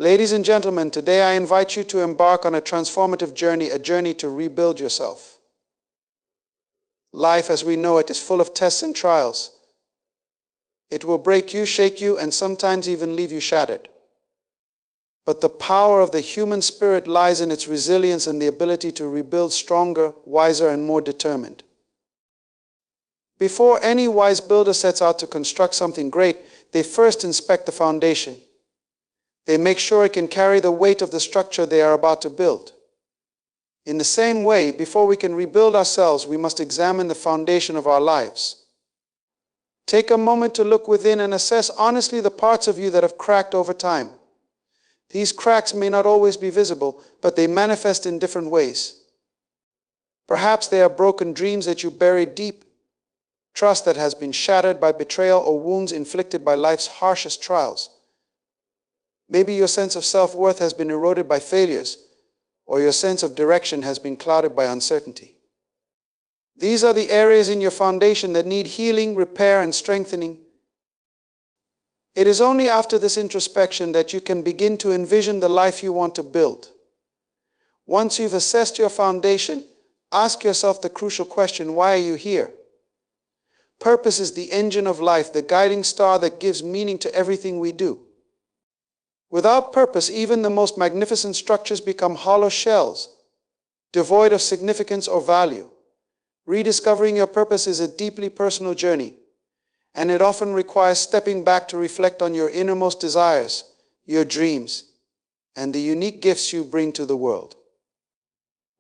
Ladies and gentlemen, today I invite you to embark on a transformative journey, a journey to rebuild yourself. Life as we know it is full of tests and trials. It will break you, shake you, and sometimes even leave you shattered. But the power of the human spirit lies in its resilience and the ability to rebuild stronger, wiser, and more determined. Before any wise builder sets out to construct something great, they first inspect the foundation. They make sure it can carry the weight of the structure they are about to build. In the same way, before we can rebuild ourselves, we must examine the foundation of our lives. Take a moment to look within and assess honestly the parts of you that have cracked over time. These cracks may not always be visible, but they manifest in different ways. Perhaps they are broken dreams that you buried deep, trust that has been shattered by betrayal, or wounds inflicted by life's harshest trials. Maybe your sense of self-worth has been eroded by failures, or your sense of direction has been clouded by uncertainty. These are the areas in your foundation that need healing, repair, and strengthening. It is only after this introspection that you can begin to envision the life you want to build. Once you've assessed your foundation, ask yourself the crucial question: why are you here? Purpose is the engine of life, the guiding star that gives meaning to everything we do. Without purpose, even the most magnificent structures become hollow shells, devoid of significance or value. Rediscovering your purpose is a deeply personal journey, and it often requires stepping back to reflect on your innermost desires, your dreams, and the unique gifts you bring to the world.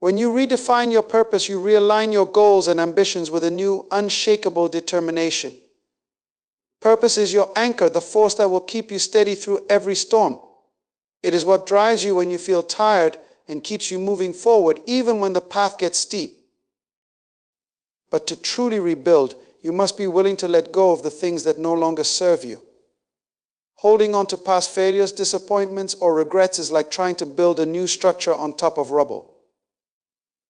When you redefine your purpose, you realign your goals and ambitions with a new, unshakable determination. Purpose is your anchor, the force that will keep you steady through every storm. It is what drives you when you feel tired and keeps you moving forward, even when the path gets steep. But to truly rebuild, you must be willing to let go of the things that no longer serve you. Holding on to past failures, disappointments, or regrets is like trying to build a new structure on top of rubble.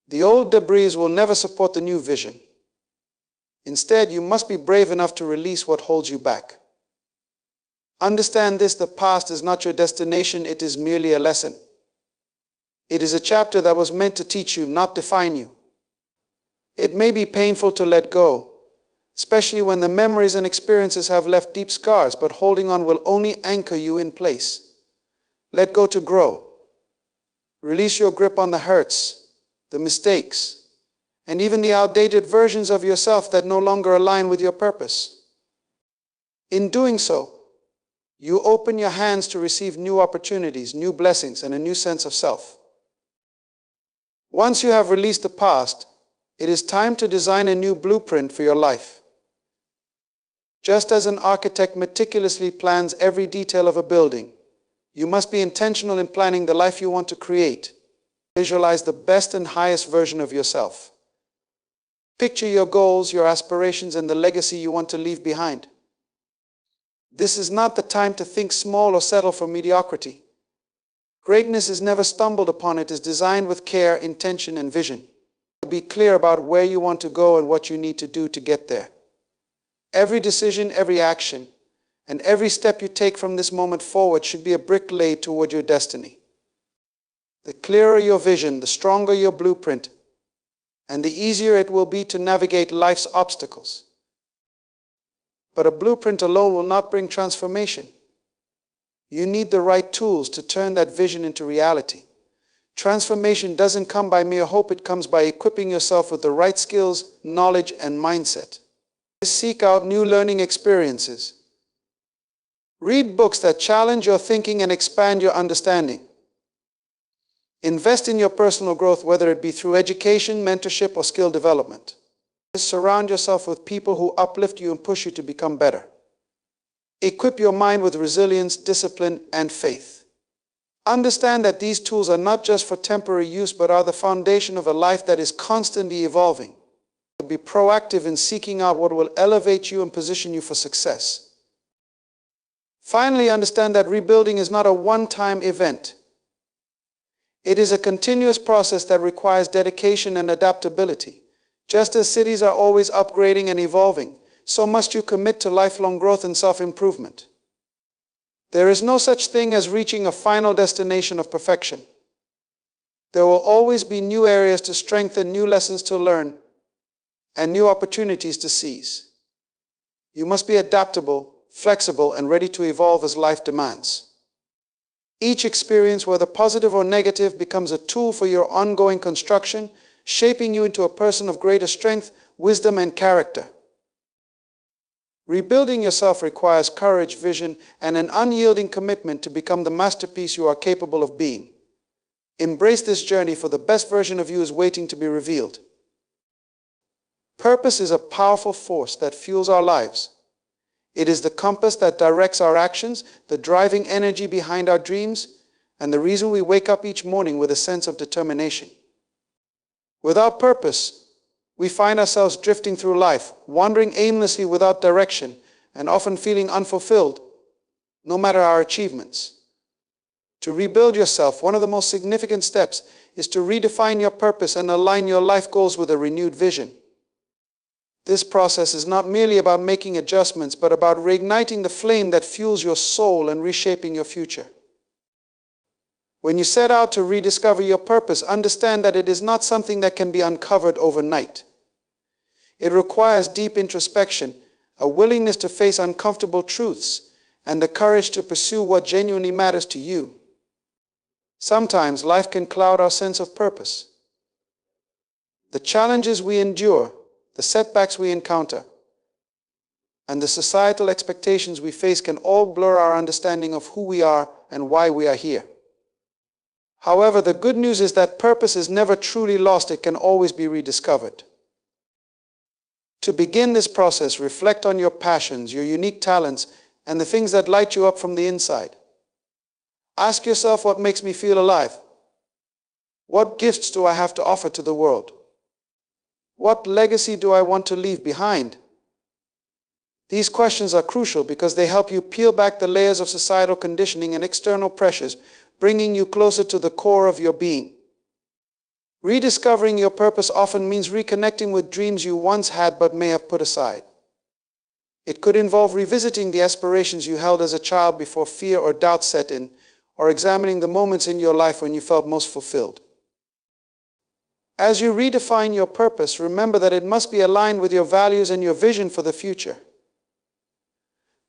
The old debris will never support the new vision. Instead, you must be brave enough to release what holds you back. Understand this: the past is not your destination, it is merely a lesson. It is a chapter that was meant to teach you, not define you. It may be painful to let go, especially when the memories and experiences have left deep scars, but holding on will only anchor you in place. Let go to grow. Release your grip on the hurts, the mistakes, and even the outdated versions of yourself that no longer align with your purpose. In doing so, you open your hands to receive new opportunities, new blessings, and a new sense of self. Once you have released the past, it is time to design a new blueprint for your life. Just as an architect meticulously plans every detail of a building, you must be intentional in planning the life you want to create. Visualize the best and highest version of yourself. Picture your goals, your aspirations, and the legacy you want to leave behind. This is not the time to think small or settle for mediocrity. Greatness is never stumbled upon, it is designed with care, intention, and vision. Be clear about where you want to go and what you need to do to get there. Every decision, every action, and every step you take from this moment forward should be a brick laid toward your destiny. The clearer your vision, the stronger your blueprint, and the easier it will be to navigate life's obstacles. But a blueprint alone will not bring transformation. You need the right tools to turn that vision into reality. Transformation doesn't come by mere hope, it comes by equipping yourself with the right skills, knowledge, and mindset. Seek out new learning experiences. Read books that challenge your thinking and expand your understanding. Invest in your personal growth, whether it be through education, mentorship, or skill development. Surround yourself with people who uplift you and push you to become better. Equip your mind with resilience, discipline, and faith. Understand that these tools are not just for temporary use, but are the foundation of a life that is constantly evolving. Be proactive in seeking out what will elevate you and position you for success. Finally, understand that rebuilding is not a one-time event. It is a continuous process that requires dedication and adaptability. Just as cities are always upgrading and evolving, so must you commit to lifelong growth and self-improvement. There is no such thing as reaching a final destination of perfection. There will always be new areas to strengthen, new lessons to learn, and new opportunities to seize. You must be adaptable, flexible, and ready to evolve as life demands. Each experience, whether positive or negative, becomes a tool for your ongoing construction, shaping you into a person of greater strength, wisdom, and character. Rebuilding yourself requires courage, vision, and an unyielding commitment to become the masterpiece you are capable of being. Embrace this journey, for the best version of you is waiting to be revealed. Purpose is a powerful force that fuels our lives. It is the compass that directs our actions, the driving energy behind our dreams, and the reason we wake up each morning with a sense of determination. Without purpose, we find ourselves drifting through life, wandering aimlessly without direction, and often feeling unfulfilled, no matter our achievements. To rebuild yourself, one of the most significant steps is to redefine your purpose and align your life goals with a renewed vision. This process is not merely about making adjustments, but about reigniting the flame that fuels your soul and reshaping your future. When you set out to rediscover your purpose, understand that it is not something that can be uncovered overnight. It requires deep introspection, a willingness to face uncomfortable truths, and the courage to pursue what genuinely matters to you. Sometimes life can cloud our sense of purpose. The challenges we endure, the setbacks we encounter, and the societal expectations we face can all blur our understanding of who we are and why we are here. However, the good news is that purpose is never truly lost. It can always be rediscovered. To begin this process, reflect on your passions, your unique talents, and the things that light you up from the inside. Ask yourself, what makes me feel alive? What gifts do I have to offer to the world? What legacy do I want to leave behind? These questions are crucial because they help you peel back the layers of societal conditioning and external pressures, bringing you closer to the core of your being. Rediscovering your purpose often means reconnecting with dreams you once had but may have put aside. It could involve revisiting the aspirations you held as a child before fear or doubt set in, or examining the moments in your life when you felt most fulfilled. As you redefine your purpose, remember that it must be aligned with your values and your vision for the future.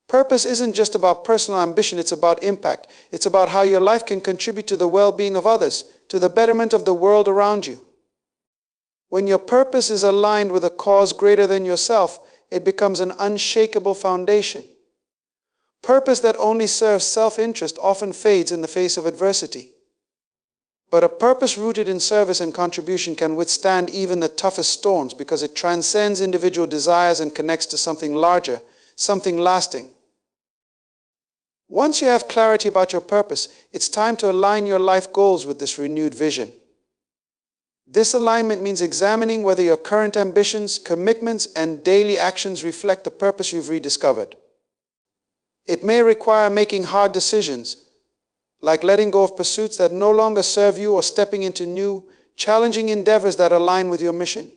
Purpose isn't just about personal ambition, it's about impact. It's about how your life can contribute to the well-being of others, to the betterment of the world around you. When your purpose is aligned with a cause greater than yourself, it becomes an unshakable foundation. Purpose that only serves self-interest often fades in the face of adversity. But a purpose rooted in service and contribution can withstand even the toughest storms because it transcends individual desires and connects to something larger, something lasting. Once you have clarity about your purpose, it's time to align your life goals with this renewed vision. This alignment means examining whether your current ambitions, commitments, and daily actions reflect the purpose you've rediscovered. It may require making hard decisions, like letting go of pursuits that no longer serve you or stepping into new, challenging endeavors that align with your mission.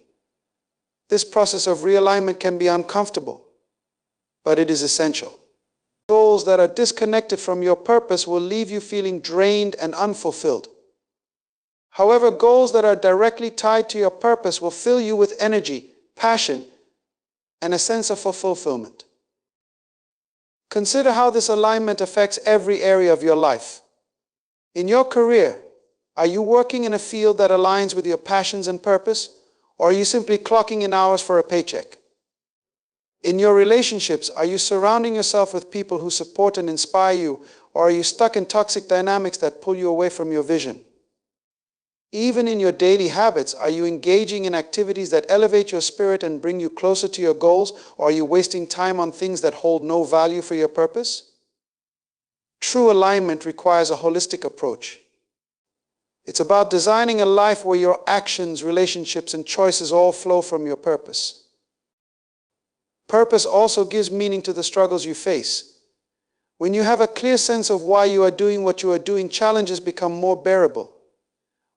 This process of realignment can be uncomfortable, but it is essential. Goals that are disconnected from your purpose will leave you feeling drained and unfulfilled. However, goals that are directly tied to your purpose will fill you with energy, passion, and a sense of fulfillment. Consider how this alignment affects every area of your life. In your career, are you working in a field that aligns with your passions and purpose, or are you simply clocking in hours for a paycheck? In your relationships, are you surrounding yourself with people who support and inspire you, or are you stuck in toxic dynamics that pull you away from your vision? Even in your daily habits, are you engaging in activities that elevate your spirit and bring you closer to your goals, or are you wasting time on things that hold no value for your purpose? True alignment requires a holistic approach. It's about designing a life where your actions, relationships, and choices all flow from your purpose. Purpose also gives meaning to the struggles you face. When you have a clear sense of why you are doing what you are doing, challenges become more bearable.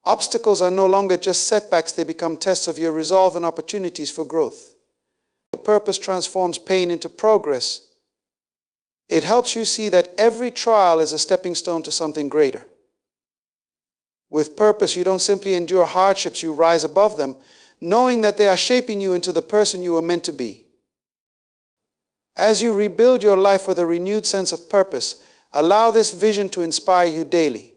Obstacles are no longer just setbacks, they become tests of your resolve and opportunities for growth. Purpose transforms pain into progress, It helps you see that every trial is a stepping stone to something greater. With purpose, you don't simply endure hardships, you rise above them, knowing that they are shaping you into the person you were meant to be. As you rebuild your life with a renewed sense of purpose, allow this vision to inspire you daily.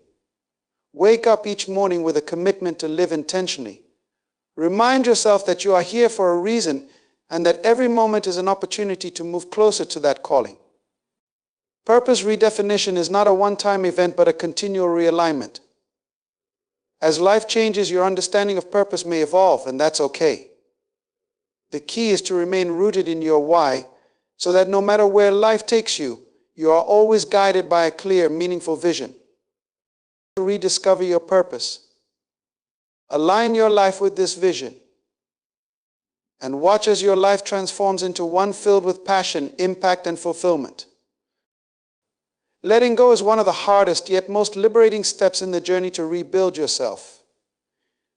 Wake up each morning with a commitment to live intentionally. Remind yourself that you are here for a reason and that every moment is an opportunity to move closer to that calling. Purpose redefinition is not a one-time event but a continual realignment. As life changes, your understanding of purpose may evolve, and that's okay. The key is to remain rooted in your why so that no matter where life takes you, you are always guided by a clear, meaningful vision. Rediscover your purpose. Align your life with this vision and watch as your life transforms into one filled with passion, impact, and fulfillment. Letting go is one of the hardest yet most liberating steps in the journey to rebuild yourself.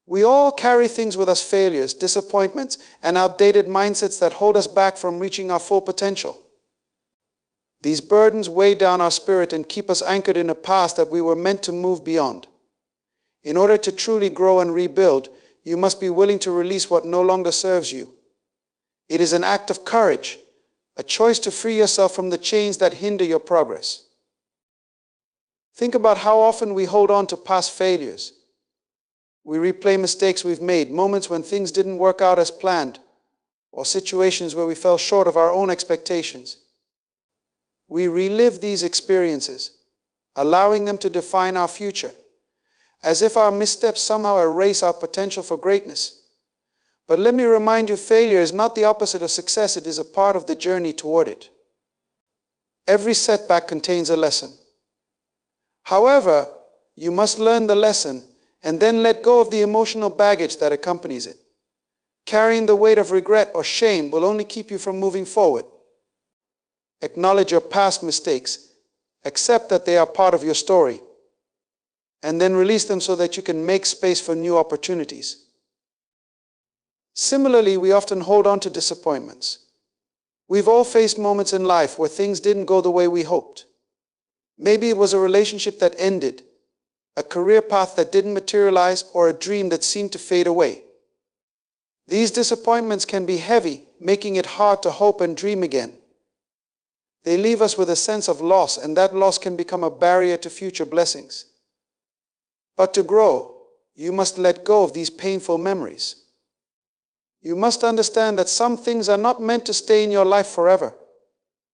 We all carry things with us: failures, disappointments, and outdated mindsets that hold us back from reaching our full potential. These burdens weigh down our spirit and keep us anchored in a past that we were meant to move beyond. In order to truly grow and rebuild, you must be willing to release what no longer serves you. It is an act of courage, a choice to free yourself from the chains that hinder your progress. Think about how often we hold on to past failures. We replay mistakes we've made, moments when things didn't work out as planned, or situations where we fell short of our own expectations. We relive these experiences, allowing them to define our future, as if our missteps somehow erase our potential for greatness. But let me remind you, failure is not the opposite of success, it is a part of the journey toward it. Every setback contains a lesson. However, you must learn the lesson and then let go of the emotional baggage that accompanies it. Carrying the weight of regret or shame will only keep you from moving forward. Acknowledge your past mistakes, accept that they are part of your story, and then release them so that you can make space for new opportunities. Similarly, we often hold on to disappointments. We've all faced moments in life where things didn't go the way we hoped. Maybe it was a relationship that ended, a career path that didn't materialize, or a dream that seemed to fade away. These disappointments can be heavy, making it hard to hope and dream again. They leave us with a sense of loss, and that loss can become a barrier to future blessings. But to grow, you must let go of these painful memories. You must understand that some things are not meant to stay in your life forever.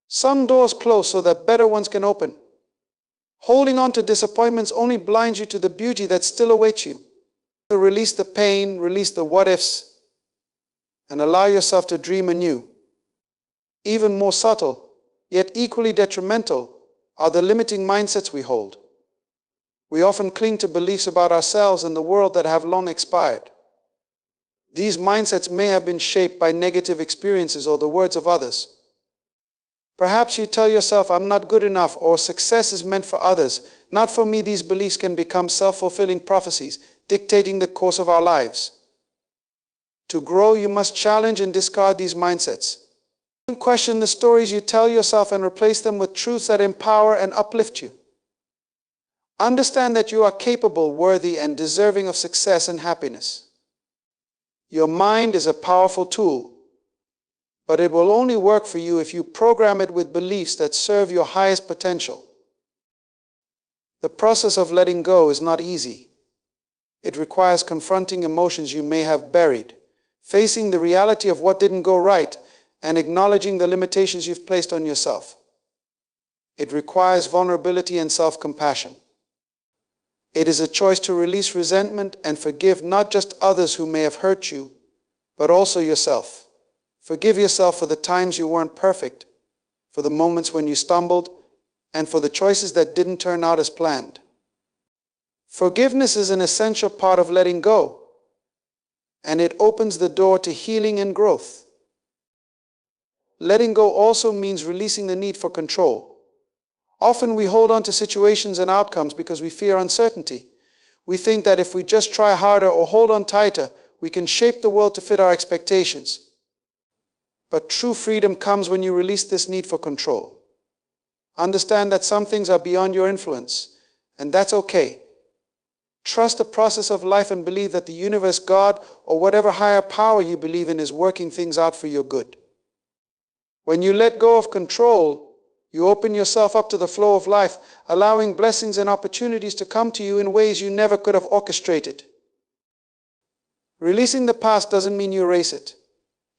Some doors close so that better ones can open. Holding on to disappointments only blinds you to the beauty that still awaits you. To release the pain, release the what-ifs, and allow yourself to dream anew. Even more subtle, yet equally detrimental, are the limiting mindsets we hold. We often cling to beliefs about ourselves and the world that have long expired. These mindsets may have been shaped by negative experiences or the words of others. Perhaps you tell yourself, "I'm not good enough," or "success is meant for others, not for me." These beliefs can become self-fulfilling prophecies, dictating the course of our lives. To grow, you must challenge and discard these mindsets. Question the stories you tell yourself and replace them with truths that empower and uplift you. Understand that you are capable, worthy, and deserving of success and happiness. Your mind is a powerful tool, but it will only work for you if you program it with beliefs that serve your highest potential. The process of letting go is not easy. It requires confronting emotions you may have buried, facing the reality of what didn't go right, and acknowledging the limitations you've placed on yourself. It requires vulnerability and self-compassion. It is a choice to release resentment and forgive not just others who may have hurt you, but also yourself. Forgive yourself for the times you weren't perfect, for the moments when you stumbled, and for the choices that didn't turn out as planned. Forgiveness is an essential part of letting go, and it opens the door to healing and growth. Letting go also means releasing the need for control. Often we hold on to situations and outcomes because we fear uncertainty. We think that if we just try harder or hold on tighter, we can shape the world to fit our expectations. But true freedom comes when you release this need for control. Understand that some things are beyond your influence, and that's okay. Trust the process of life and believe that the universe, God, or whatever higher power you believe in is working things out for your good. When you let go of control, you open yourself up to the flow of life, allowing blessings and opportunities to come to you in ways you never could have orchestrated. Releasing the past doesn't mean you erase it.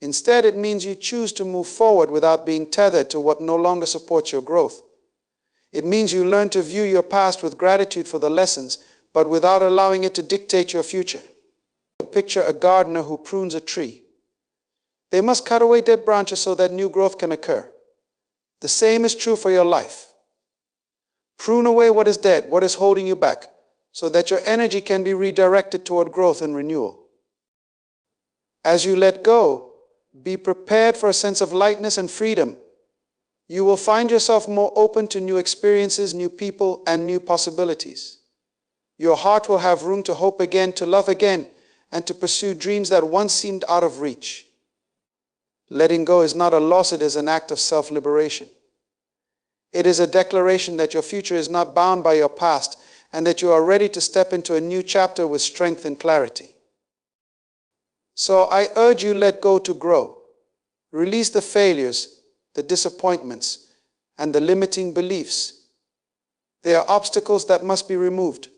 Instead, it means you choose to move forward without being tethered to what no longer supports your growth. It means you learn to view your past with gratitude for the lessons, but without allowing it to dictate your future. Picture a gardener who prunes a tree. They must cut away dead branches so that new growth can occur. The same is true for your life. Prune away what is dead, what is holding you back, so that your energy can be redirected toward growth and renewal. As you let go, be prepared for a sense of lightness and freedom. You will find yourself more open to new experiences, new people, and new possibilities. Your heart will have room to hope again, to love again, and to pursue dreams that once seemed out of reach. Letting go is not a loss, it is an act of self-liberation. It is a declaration that your future is not bound by your past and that you are ready to step into a new chapter with strength and clarity. So I urge you, let go to grow. Release the failures, the disappointments, and the limiting beliefs. There are obstacles that must be removed.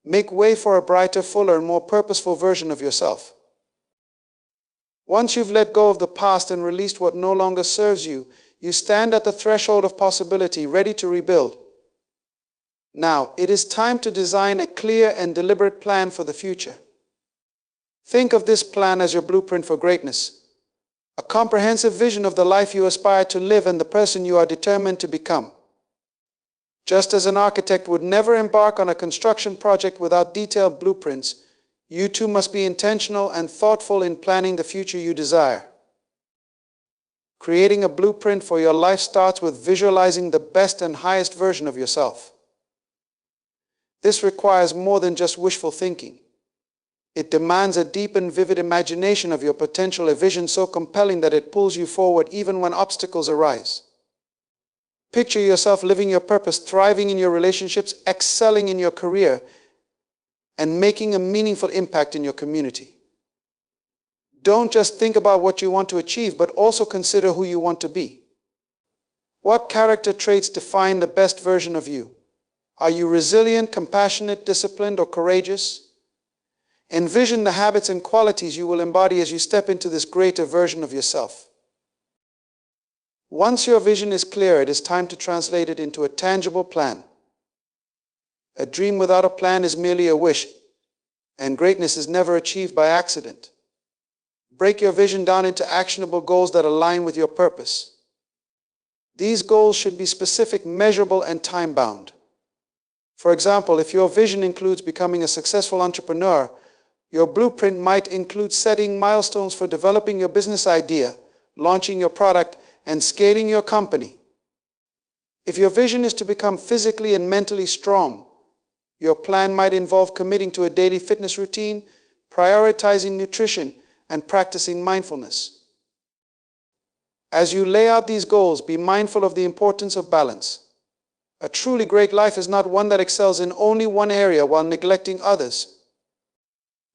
Make way for a brighter, fuller, and more purposeful version of yourself. Once you've let go of the past and released what no longer serves you, you stand at the threshold of possibility, ready to rebuild. Now, it is time to design a clear and deliberate plan for the future. Think of this plan as your blueprint for greatness, a comprehensive vision of the life you aspire to live and the person you are determined to become. Just as an architect would never embark on a construction project without detailed blueprints, you too must be intentional and thoughtful in planning the future you desire. Creating a blueprint for your life starts with visualizing the best and highest version of yourself. This requires more than just wishful thinking. It demands a deep and vivid imagination of your potential, a vision so compelling that it pulls you forward even when obstacles arise. Picture yourself living your purpose, thriving in your relationships, excelling in your career, and making a meaningful impact in your community. Don't just think about what you want to achieve, but also consider who you want to be. What character traits define the best version of you? Are you resilient, compassionate, disciplined, or courageous? Envision the habits and qualities you will embody as you step into this greater version of yourself. Once your vision is clear, it is time to translate it into a tangible plan. A dream without a plan is merely a wish, and greatness is never achieved by accident. Break your vision down into actionable goals that align with your purpose. These goals should be specific, measurable, and time-bound. For example, if your vision includes becoming a successful entrepreneur, your blueprint might include setting milestones for developing your business idea, launching your product, and scaling your company. If your vision is to become physically and mentally strong, your plan might involve committing to a daily fitness routine, prioritizing nutrition, and practicing mindfulness. As you lay out these goals, be mindful of the importance of balance. A truly great life is not one that excels in only one area while neglecting others.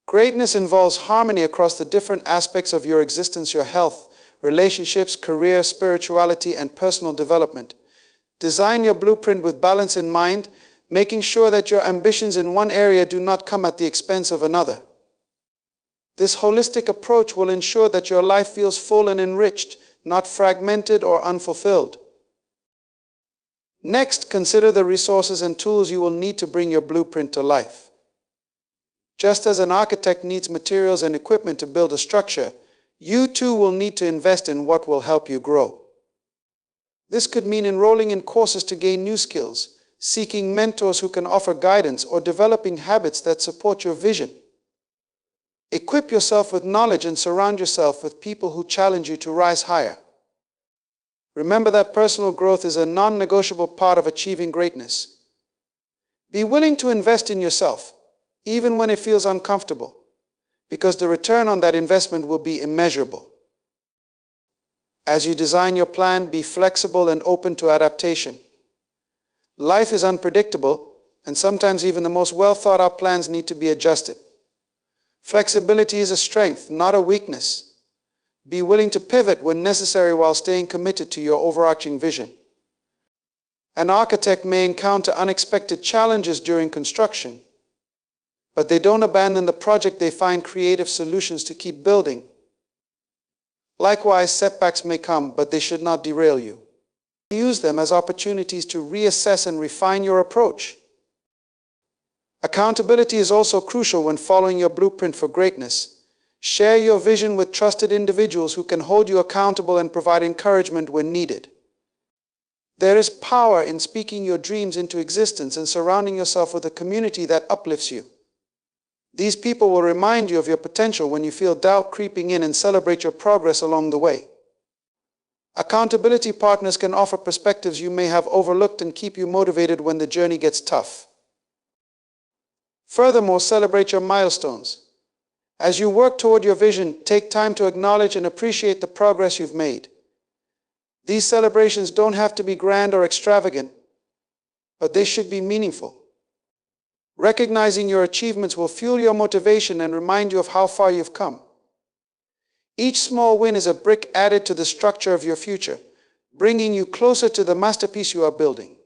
Greatness involves harmony across the different aspects of your existence, your health, relationships, career, spirituality, and personal development. Design your blueprint with balance in mind, making sure that your ambitions in one area do not come at the expense of another. This holistic approach will ensure that your life feels full and enriched, not fragmented or unfulfilled. Next, consider the resources and tools you will need to bring your blueprint to life. Just as an architect needs materials and equipment to build a structure, you too will need to invest in what will help you grow. This could mean enrolling in courses to gain new skills, seeking mentors who can offer guidance, or developing habits that support your vision. Equip yourself with knowledge and surround yourself with people who challenge you to rise higher. Remember that personal growth is a non-negotiable part of achieving greatness. Be willing to invest in yourself, even when it feels uncomfortable, because the return on that investment will be immeasurable. As you design your plan, be flexible and open to adaptation. Life is unpredictable, and sometimes even the most well-thought-out plans need to be adjusted. Flexibility is a strength, not a weakness. Be willing to pivot when necessary while staying committed to your overarching vision. An architect may encounter unexpected challenges during construction, but they don't abandon the project. They find creative solutions to keep building. Likewise, setbacks may come, but they should not derail you. Use them as opportunities to reassess and refine your approach. Accountability is also crucial when following your blueprint for greatness. Share your vision with trusted individuals who can hold you accountable and provide encouragement when needed. There is power in speaking your dreams into existence and surrounding yourself with a community that uplifts you. These people will remind you of your potential when you feel doubt creeping in and celebrate your progress along the way. Accountability partners can offer perspectives you may have overlooked and keep you motivated when the journey gets tough. Furthermore, celebrate your milestones. As you work toward your vision, take time to acknowledge and appreciate the progress you've made. These celebrations don't have to be grand or extravagant, but they should be meaningful. Recognizing your achievements will fuel your motivation and remind you of how far you've come. Each small win is a brick added to the structure of your future, bringing you closer to the masterpiece you are building.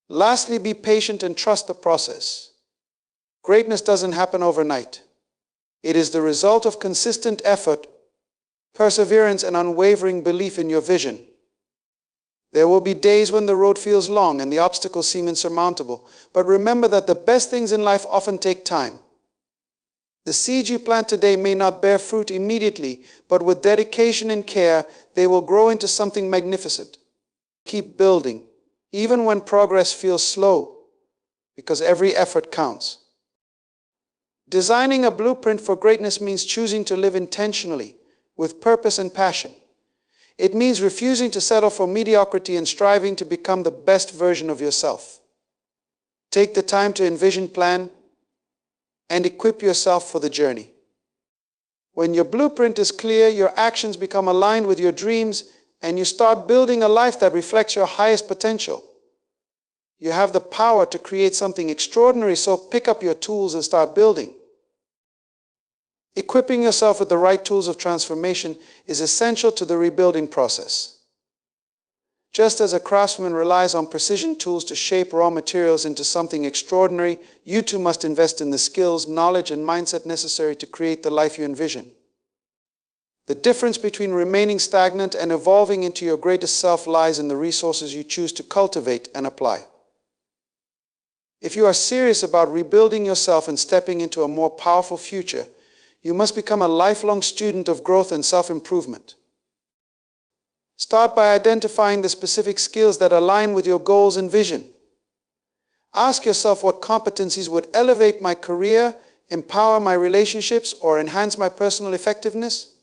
Lastly, be patient and trust the process. Greatness doesn't happen overnight. It is the result of consistent effort, perseverance, and unwavering belief in your vision. There will be days when the road feels long and the obstacles seem insurmountable, but remember that the best things in life often take time. The seeds you plant today may not bear fruit immediately, but with dedication and care, they will grow into something magnificent. Keep building, even when progress feels slow, because every effort counts. Designing a blueprint for greatness means choosing to live intentionally, with purpose and passion. It means refusing to settle for mediocrity and striving to become the best version of yourself. Take the time to envision, plan, and equip yourself for the journey. When your blueprint is clear, your actions become aligned with your dreams, and you start building a life that reflects your highest potential. You have the power to create something extraordinary, so pick up your tools and start building. Equipping yourself with the right tools of transformation is essential to the rebuilding process. Just as a craftsman relies on precision tools to shape raw materials into something extraordinary, you too must invest in the skills, knowledge, and mindset necessary to create the life you envision. The difference between remaining stagnant and evolving into your greatest self lies in the resources you choose to cultivate and apply. If you are serious about rebuilding yourself and stepping into a more powerful future, you must become a lifelong student of growth and self-improvement. Start by identifying the specific skills that align with your goals and vision. Ask yourself what competencies would elevate my career, empower my relationships, or enhance my personal effectiveness.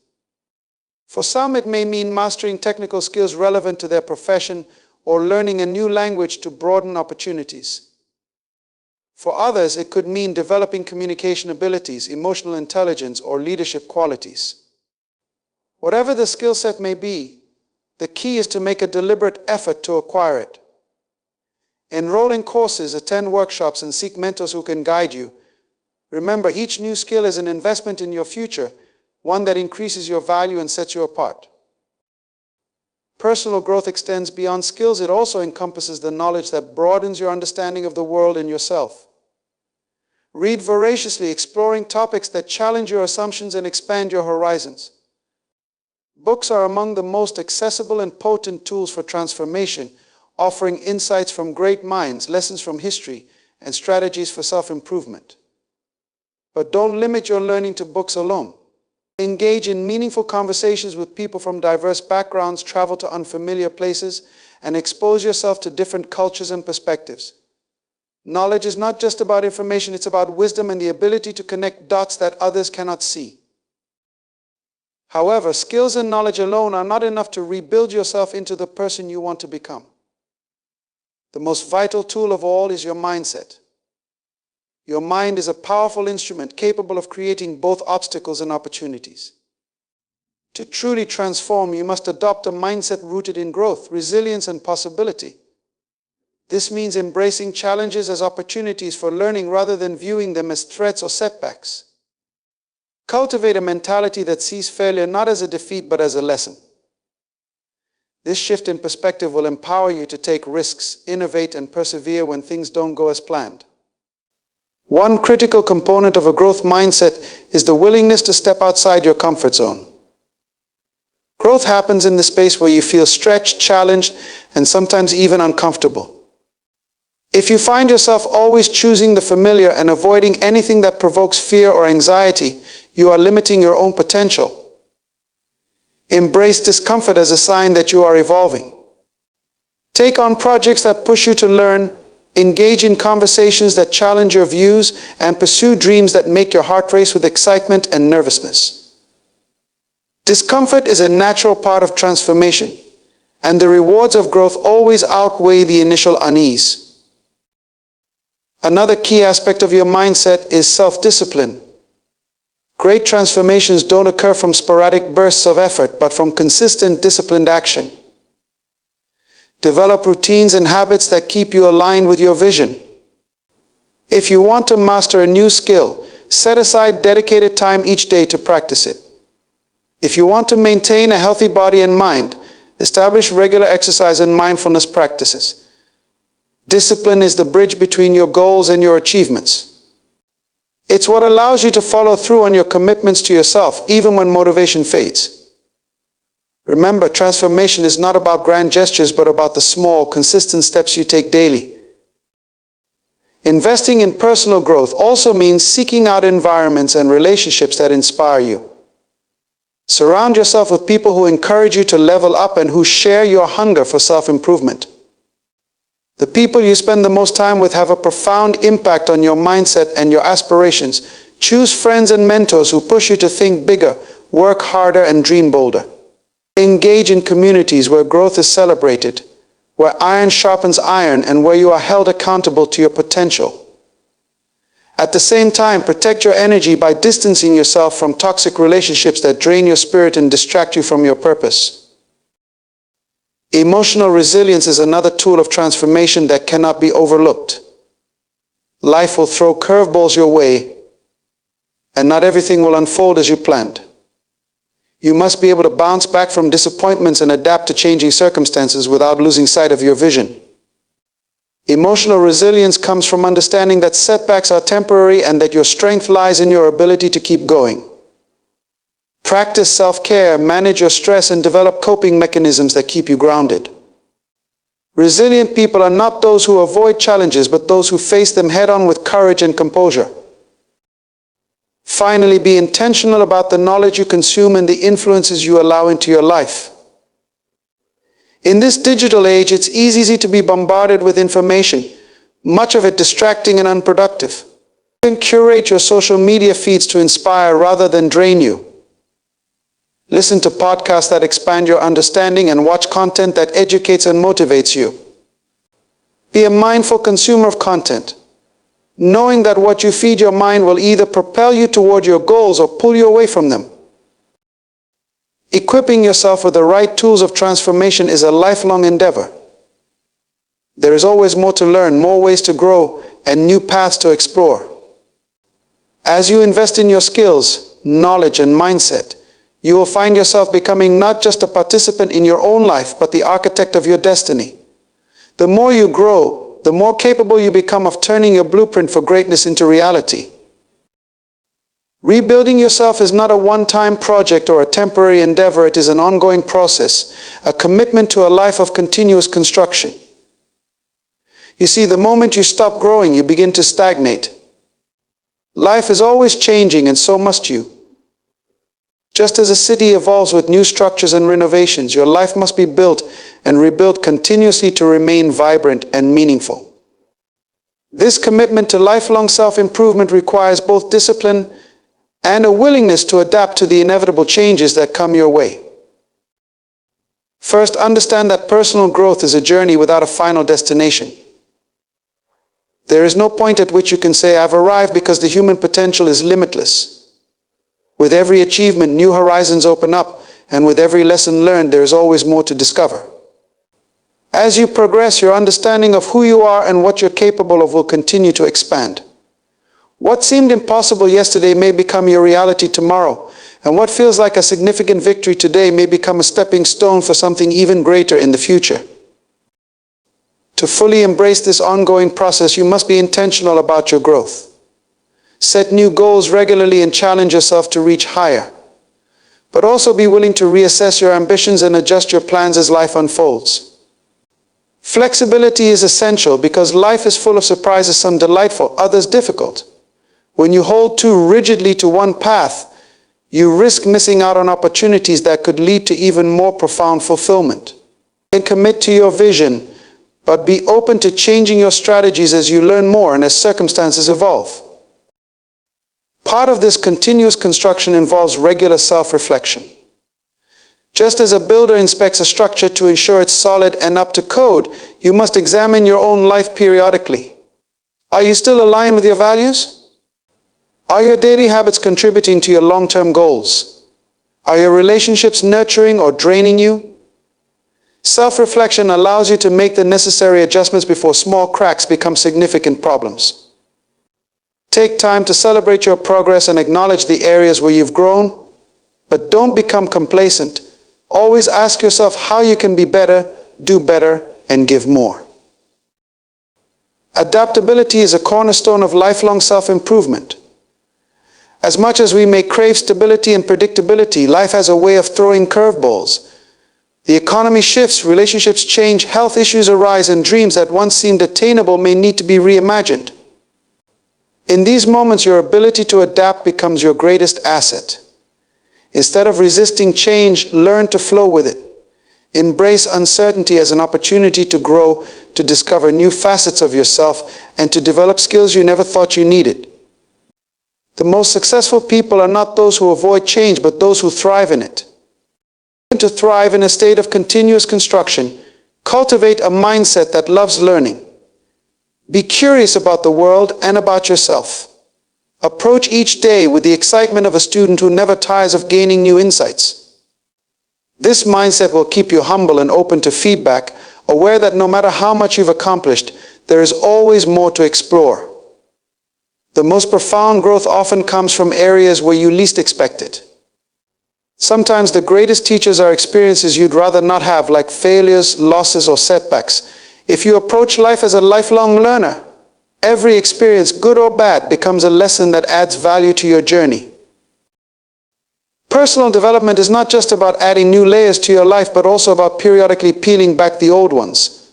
For some, it may mean mastering technical skills relevant to their profession or learning a new language to broaden opportunities. For others, it could mean developing communication abilities, emotional intelligence, or leadership qualities. Whatever the skill set may be, the key is to make a deliberate effort to acquire it. Enroll in courses, attend workshops, and seek mentors who can guide you. Remember, each new skill is an investment in your future, one that increases your value and sets you apart. Personal growth extends beyond skills. It also encompasses the knowledge that broadens your understanding of the world and yourself. Read voraciously, exploring topics that challenge your assumptions and expand your horizons. Books are among the most accessible and potent tools for transformation, offering insights from great minds, lessons from history, and strategies for self-improvement. But don't limit your learning to books alone. Engage in meaningful conversations with people from diverse backgrounds, travel to unfamiliar places, and expose yourself to different cultures and perspectives. Knowledge is not just about information, it's about wisdom and the ability to connect dots that others cannot see. However, skills and knowledge alone are not enough to rebuild yourself into the person you want to become. The most vital tool of all is your mindset. Your mind is a powerful instrument capable of creating both obstacles and opportunities. To truly transform, you must adopt a mindset rooted in growth, resilience, and possibility. This means embracing challenges as opportunities for learning rather than viewing them as threats or setbacks. Cultivate a mentality that sees failure not as a defeat but as a lesson. This shift in perspective will empower you to take risks, innovate, and persevere when things don't go as planned. One critical component of a growth mindset is the willingness to step outside your comfort zone. Growth happens in the space where you feel stretched, challenged, and sometimes even uncomfortable. If you find yourself always choosing the familiar and avoiding anything that provokes fear or anxiety, you are limiting your own potential. Embrace discomfort as a sign that you are evolving. Take on projects that push you to learn, engage in conversations that challenge your views, and pursue dreams that make your heart race with excitement and nervousness. Discomfort is a natural part of transformation, and the rewards of growth always outweigh the initial unease. Another key aspect of your mindset is self-discipline. Great transformations don't occur from sporadic bursts of effort, but from consistent, disciplined action. Develop routines and habits that keep you aligned with your vision. If you want to master a new skill, set aside dedicated time each day to practice it. If you want to maintain a healthy body and mind, establish regular exercise and mindfulness practices. Discipline is the bridge between your goals and your achievements. It's what allows you to follow through on your commitments to yourself, even when motivation fades. Remember, transformation is not about grand gestures, but about the small, consistent steps you take daily. Investing in personal growth also means seeking out environments and relationships that inspire you. Surround yourself with people who encourage you to level up and who share your hunger for self-improvement. The people you spend the most time with have a profound impact on your mindset and your aspirations. Choose friends and mentors who push you to think bigger, work harder, and dream bolder. Engage in communities where growth is celebrated, where iron sharpens iron, and where you are held accountable to your potential. At the same time, protect your energy by distancing yourself from toxic relationships that drain your spirit and distract you from your purpose. Emotional resilience is another tool of transformation that cannot be overlooked. Life will throw curveballs your way, and not everything will unfold as you planned. You must be able to bounce back from disappointments and adapt to changing circumstances without losing sight of your vision. Emotional resilience comes from understanding that setbacks are temporary and that your strength lies in your ability to keep going. Practice self-care, manage your stress, and develop coping mechanisms that keep you grounded. Resilient people are not those who avoid challenges, but those who face them head-on with courage and composure. Finally, be intentional about the knowledge you consume and the influences you allow into your life. In this digital age, it's easy to be bombarded with information, much of it distracting and unproductive. You can curate your social media feeds to inspire rather than drain you. Listen to podcasts that expand your understanding and watch content that educates and motivates you. Be a mindful consumer of content, knowing that what you feed your mind will either propel you toward your goals or pull you away from them. Equipping yourself with the right tools of transformation is a lifelong endeavor. There is always more to learn, more ways to grow, and new paths to explore. As you invest in your skills, knowledge, and mindset, you will find yourself becoming not just a participant in your own life, but the architect of your destiny. The more you grow, the more capable you become of turning your blueprint for greatness into reality. Rebuilding yourself is not a one-time project or a temporary endeavor. It is an ongoing process, a commitment to a life of continuous construction. You see, the moment you stop growing, you begin to stagnate. Life is always changing, and so must you. Just as a city evolves with new structures and renovations, your life must be built and rebuilt continuously to remain vibrant and meaningful. This commitment to lifelong self-improvement requires both discipline and a willingness to adapt to the inevitable changes that come your way. First, understand that personal growth is a journey without a final destination. There is no point at which you can say, "I've arrived," because the human potential is limitless. With every achievement, new horizons open up, and with every lesson learned, there is always more to discover. As you progress, your understanding of who you are and what you're capable of will continue to expand. What seemed impossible yesterday may become your reality tomorrow, and what feels like a significant victory today may become a stepping stone for something even greater in the future. To fully embrace this ongoing process, you must be intentional about your growth. Set new goals regularly and challenge yourself to reach higher. But also be willing to reassess your ambitions and adjust your plans as life unfolds. Flexibility is essential because life is full of surprises, some delightful, others difficult. When you hold too rigidly to one path, you risk missing out on opportunities that could lead to even more profound fulfillment. And commit to your vision, but be open to changing your strategies as you learn more and as circumstances evolve. Part of this continuous construction involves regular self-reflection. Just as a builder inspects a structure to ensure it's solid and up to code, you must examine your own life periodically. Are you still aligned with your values? Are your daily habits contributing to your long-term goals? Are your relationships nurturing or draining you? Self-reflection allows you to make the necessary adjustments before small cracks become significant problems. Take time to celebrate your progress and acknowledge the areas where you've grown, but don't become complacent. Always ask yourself how you can be better, do better, and give more. Adaptability is a cornerstone of lifelong self-improvement. As much as we may crave stability and predictability, life has a way of throwing curveballs. The economy shifts, relationships change, health issues arise, and dreams that once seemed attainable may need to be reimagined. In these moments, your ability to adapt becomes your greatest asset. Instead of resisting change, learn to flow with it. Embrace uncertainty as an opportunity to grow, to discover new facets of yourself, and to develop skills you never thought you needed. The most successful people are not those who avoid change, but those who thrive in it. To thrive in a state of continuous construction, cultivate a mindset that loves learning. Be curious about the world and about yourself. Approach each day with the excitement of a student who never tires of gaining new insights. This mindset will keep you humble and open to feedback, aware that no matter how much you've accomplished, there is always more to explore. The most profound growth often comes from areas where you least expect it. Sometimes the greatest teachers are experiences you'd rather not have, like failures, losses, or setbacks. If you approach life as a lifelong learner, every experience, good or bad, becomes a lesson that adds value to your journey. Personal development is not just about adding new layers to your life, but also about periodically peeling back the old ones.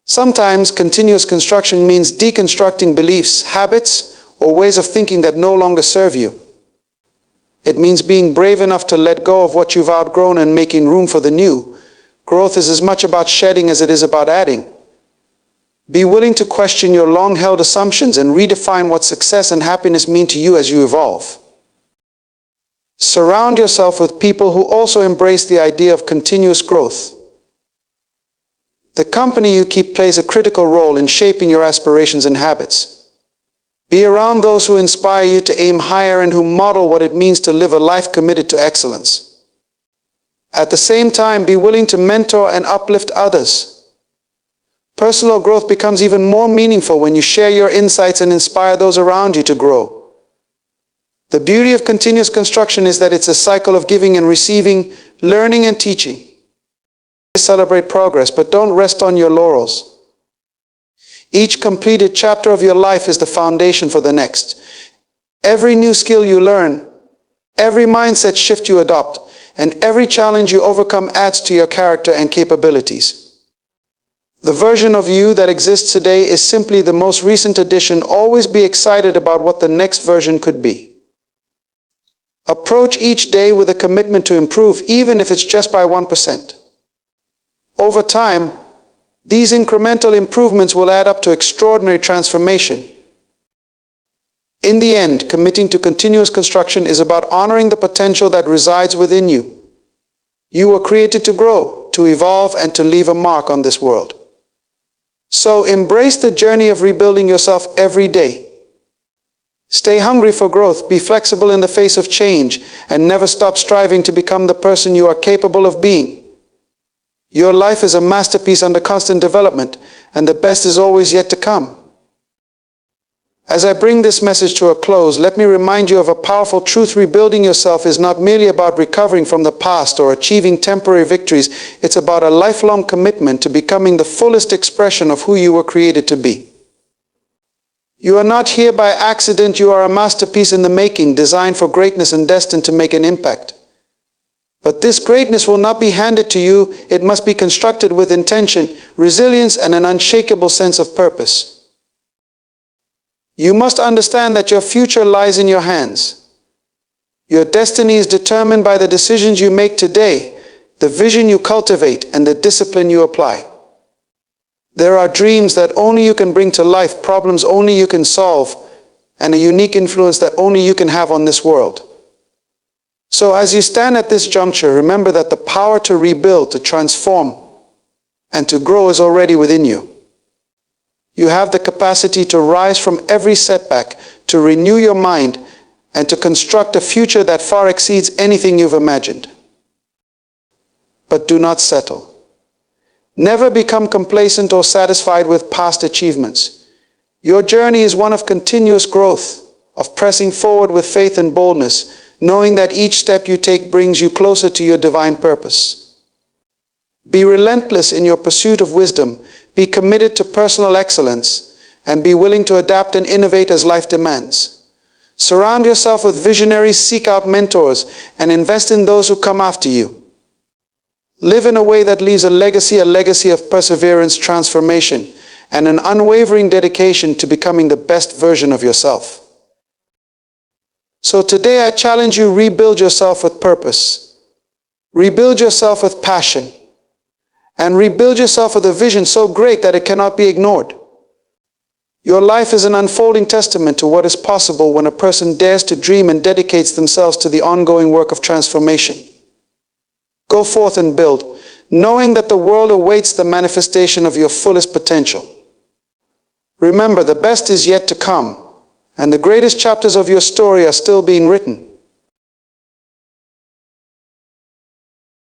Sometimes continuous construction means deconstructing beliefs, habits, or ways of thinking that no longer serve you. It means being brave enough to let go of what you've outgrown and making room for the new. Growth is as much about shedding as it is about adding. Be willing to question your long-held assumptions and redefine what success and happiness mean to you as you evolve. Surround yourself with people who also embrace the idea of continuous growth. The company you keep plays a critical role in shaping your aspirations and habits. Be around those who inspire you to aim higher and who model what it means to live a life committed to excellence. At the same time, be willing to mentor and uplift others. Personal growth becomes even more meaningful when you share your insights and inspire those around you to grow. The beauty of continuous construction is that it's a cycle of giving and receiving, learning and teaching. Celebrate progress, but don't rest on your laurels. Each completed chapter of your life is the foundation for the next. Every new skill you learn, every mindset shift you adopt, and every challenge you overcome adds to your character and capabilities. The version of you that exists today is simply the most recent addition. Always be excited about what the next version could be. Approach each day with a commitment to improve, even if it's just by 1%. Over time, these incremental improvements will add up to extraordinary transformation. In the end, committing to continuous construction is about honoring the potential that resides within you. You were created to grow, to evolve, and to leave a mark on this world. So embrace the journey of rebuilding yourself every day. Stay hungry for growth, be flexible in the face of change, and never stop striving to become the person you are capable of being. Your life is a masterpiece under constant development, and the best is always yet to come. As I bring this message to a close, let me remind you of a powerful truth. Rebuilding yourself is not merely about recovering from the past or achieving temporary victories. It's about a lifelong commitment to becoming the fullest expression of who you were created to be. You are not here by accident. You are a masterpiece in the making, designed for greatness and destined to make an impact. But this greatness will not be handed to you. It must be constructed with intention, resilience, and an unshakable sense of purpose. You must understand that your future lies in your hands. Your destiny is determined by the decisions you make today, the vision you cultivate, and the discipline you apply. There are dreams that only you can bring to life, problems only you can solve, and a unique influence that only you can have on this world. So as you stand at this juncture, remember that the power to rebuild, to transform, and to grow is already within you. You have the capacity to rise from every setback, to renew your mind, and to construct a future that far exceeds anything you've imagined. But do not settle. Never become complacent or satisfied with past achievements. Your journey is one of continuous growth, of pressing forward with faith and boldness, knowing that each step you take brings you closer to your divine purpose. Be relentless in your pursuit of wisdom. Be committed to personal excellence, and be willing to adapt and innovate as life demands. Surround yourself with visionaries, seek out mentors, and invest in those who come after you. Live in a way that leaves a legacy of perseverance, transformation, and an unwavering dedication to becoming the best version of yourself. So today I challenge you, rebuild yourself with purpose. Rebuild yourself with passion. And rebuild yourself with a vision so great that it cannot be ignored. Your life is an unfolding testament to what is possible when a person dares to dream and dedicates themselves to the ongoing work of transformation. Go forth and build, knowing that the world awaits the manifestation of your fullest potential. Remember, the best is yet to come, and the greatest chapters of your story are still being written.